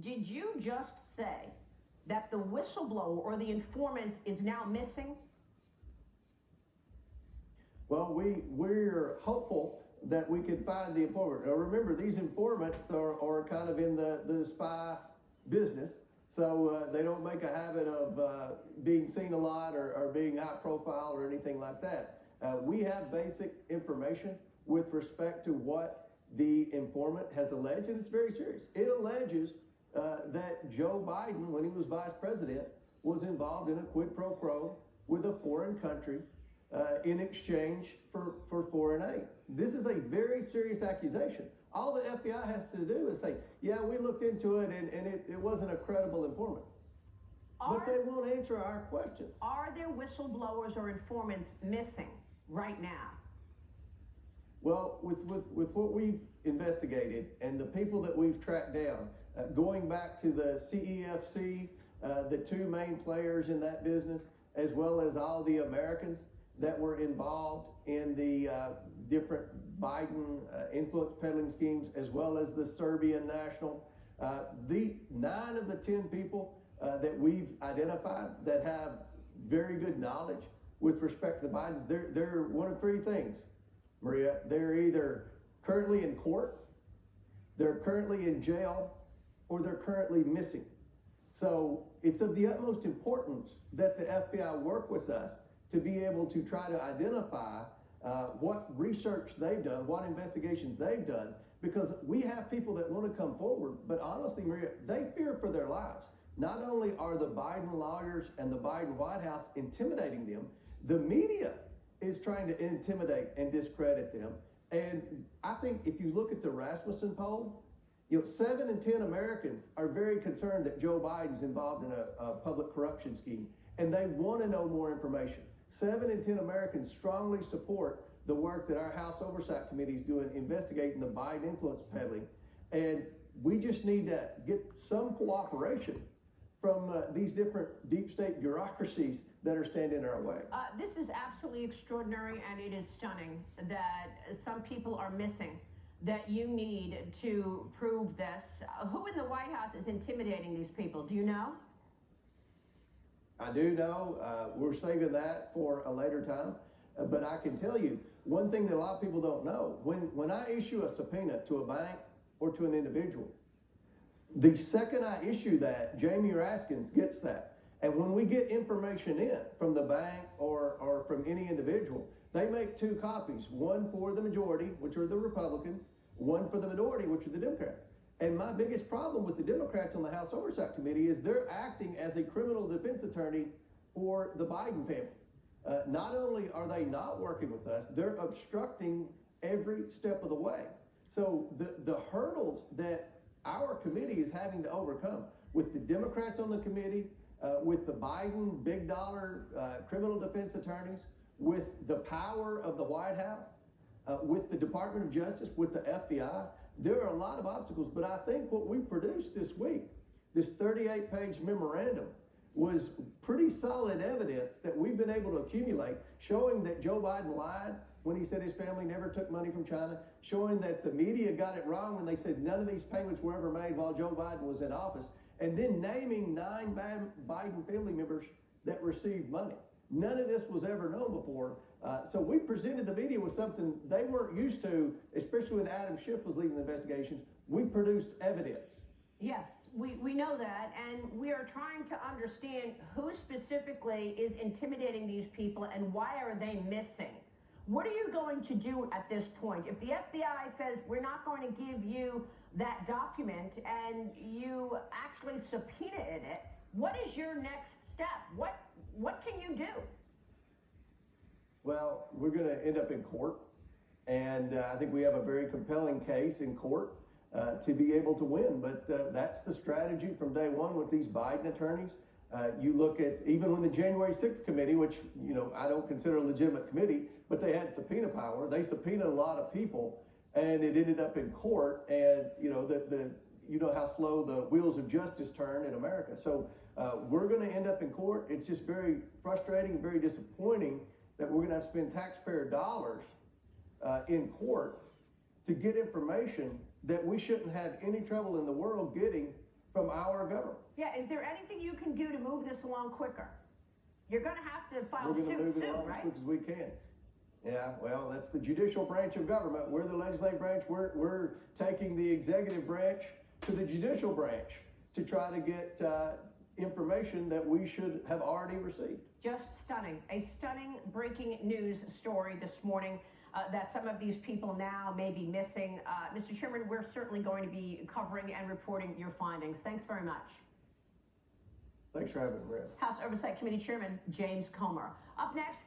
Did you just say that the whistleblower or the informant is now missing? Well, we're hopeful that we can find the informant. Now remember, these informants are kind of in the spy business, so they don't make a habit of being seen a lot or being high profile or anything like that. We have basic information with respect to what the informant has alleged, and it's very serious. It alleges that Joe Biden, when he was vice president, was involved in a quid pro quo with a foreign country in exchange for foreign aid. This is a very serious accusation. All the FBI has to do is say, yeah, we looked into it and it wasn't a credible informant. But they won't answer our questions. Are there whistleblowers or informants missing right now? Well, with what we've investigated and the people that we've tracked down, going back to the CEFC, the two main players in that business, as well as all the Americans that were involved in the different Biden influence peddling schemes, as well as the Serbian national. The 9 of the 10 people that we've identified that have very good knowledge with respect to the Bidens, they're one of 3 things, Maria. They're either currently in court, they're currently in jail, or they're currently missing. So it's of the utmost importance that the FBI work with us to be able to try to identify what research they've done, what investigations they've done, because we have people that want to come forward, but honestly, Maria, they fear for their lives. Not only are the Biden lawyers and the Biden White House intimidating them, the media is trying to intimidate and discredit them. And I think if you look at the Rasmussen poll, 7 in 10 Americans are very concerned that Joe Biden's involved in a public corruption scheme, and they want to know more information. 7 in 10 Americans strongly support the work that our House Oversight Committee is doing, investigating the Biden influence peddling. And we just need to get some cooperation from these different deep state bureaucracies that are standing in our way. This is absolutely extraordinary, and it is stunning that some people are missing, that you need to prove this. Who in the White House is intimidating these people? Do you know? I do know. We're saving that for a later time. But I can tell you, one thing that a lot of people don't know, when I issue a subpoena to a bank or to an individual, the second I issue that, Jamie Raskins gets that. And when we get information in from the bank or from any individual, they make 2 copies, one for the majority, which are the Republican, one for the minority, which are the Democrat. And my biggest problem with the Democrats on the House Oversight Committee is they're acting as a criminal defense attorney for the Biden family. Not only are they not working with us, they're obstructing every step of the way. So the hurdles that our committee is having to overcome with the Democrats on the committee, with the Biden big dollar criminal defense attorneys, with the power of the White House, with the Department of Justice, with the FBI, there are a lot of obstacles. But I think what we produced this week, this 38-page memorandum, was pretty solid evidence that we've been able to accumulate, showing that Joe Biden lied when he said his family never took money from China, showing that the media got it wrong when they said none of these payments were ever made while Joe Biden was in office, and then naming 9 Biden family members that received money. None of this was ever known before. So we presented the media with something they weren't used to, especially when Adam Schiff was leading the investigations. We produced evidence. Yes, we know that, and we are trying to understand who specifically is intimidating these people and why are they missing. What are you going to do at this point? If the FBI says we're not going to give you that document and you actually subpoenaed it, what is your next step? What can you do? Well, we're going to end up in court, and I think we have a very compelling case in court to be able to win. But that's the strategy from day one with these Biden attorneys. You look at even when the January 6th committee, which I don't consider a legitimate committee, but they had subpoena power. They subpoenaed a lot of people, and it ended up in court. And you know how slow the wheels of justice turn in America. So we're going to end up in court. It's just very frustrating, very disappointing that we're going to have to spend taxpayer dollars in court to get information that we shouldn't have any trouble in the world getting from our government. Yeah, is there anything you can do to move this along quicker? You're going to have to file We're going to suit move it soon, along as right? quick as we can. Yeah, well, that's the judicial branch of government. We're the legislative branch. We're taking the executive branch to the judicial branch to try to get information that we should have already received. Just stunning. A stunning breaking news story this morning that some of these people now may be missing. Mr. Chairman, we're certainly going to be covering and reporting your findings. Thanks very much. Thanks for having me, Maria. House Oversight Committee Chairman James Comer. Up next.